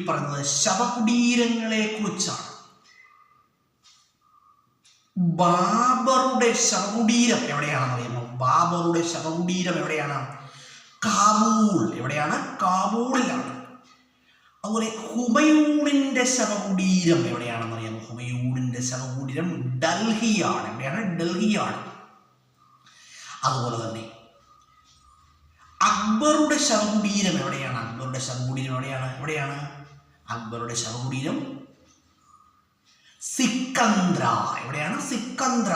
പറയുന്നത് ശവകുടീരങ്ങളെ കുറിച്ചാണ്. ബാബറുടെ ശവകുടീരം എവിടെയാണെന്ന് അറിയുമോ? ബാബറുടെ ശവകുടീരം എവിടെയാണ്? കാബൂൾ. എവിടെയാണ്? കാബൂളിലാണ്. അതുപോലെ ഹുമയൂണിന്റെ ശവകുടീരം എവിടെയാണെന്ന് അറിയാമോ? ഹുമയൂണിന്റെ ശവകുടീരം ഡൽഹിയാണ്. എവിടെയാണ്? ഡൽഹിയാണ്. അതുപോലെ തന്നെ അക്ബറുടെ ശവകുടീരം എവിടെയാണ്? അക്ബറുടെ ശവകുടീരം എവിടെയാണ്? അക്ബറുടെ ശവകുടീരം സിക്കന്ദ്ര. എവിടെയാണ്? സിക്കന്ദ്ര.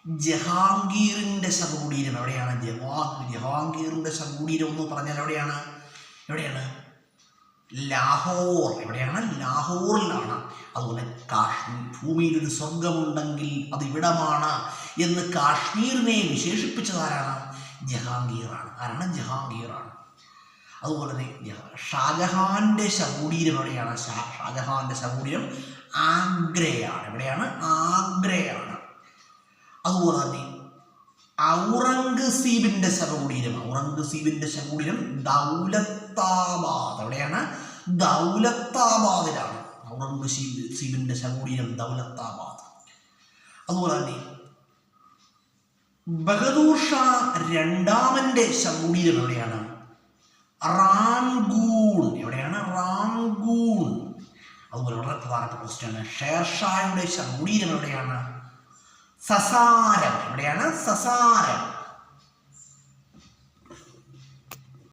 ജഹാംഗീറിന്റെ ശവകുടീരം എവിടെയാണ്? ജഹാംഗീറിന്റെ ശവകുടീരം എന്ന് പറഞ്ഞാൽ എവിടെയാണ്? ലാഹോർ. എവിടെയാണ്? ലാഹോറിലാണ്. അതുപോലെ കാശ്മീർ, ഭൂമിയിൽ ഒരു സ്വർഗമുണ്ടെങ്കിൽ അത് ഇവിടമാണ് എന്ന് കാശ്മീരിനെ വിശേഷിപ്പിച്ചതാരാണ്? ജഹാംഗീറാണ്. ജഹാംഗീറാണ്. അതുപോലെ തന്നെ ഷാജഹാന്റെ ശവകുടീരം എവിടെയാണ്? ഷാജഹാന്റെ ശവകുടീരം ആഗ്രയാണ്. എവിടെയാണ്? ആഗ്രയാണ്. അതുപോലെ തന്നെ ഔറംഗസീബിന്റെ ശവകുടീരം ദൗലത്താബാദ്. എവിടെയാണ്? ദൗലത്താബാദിലാണ്. ഔറംഗസീബിന്റെ ശവകുടീരം ദൗലത്താബാദ്. അതുപോലെ തന്നെ ബഹദൂർ ഷാ രണ്ടാമന്റെ ശവകുടീരം എവിടെയാണ്? റാംഗൂൺ. എവിടെയാണ്? റാംഗൂൺ. അതുപോലെ വളരെ പ്രധാനപ്പെട്ട ക്വസ്റ്റ്യൻ, ഷേർഷായുടെ ശവകുടീരം എവിടെയാണ്? സസാരം. എവിടെയാണ്? സസാരം.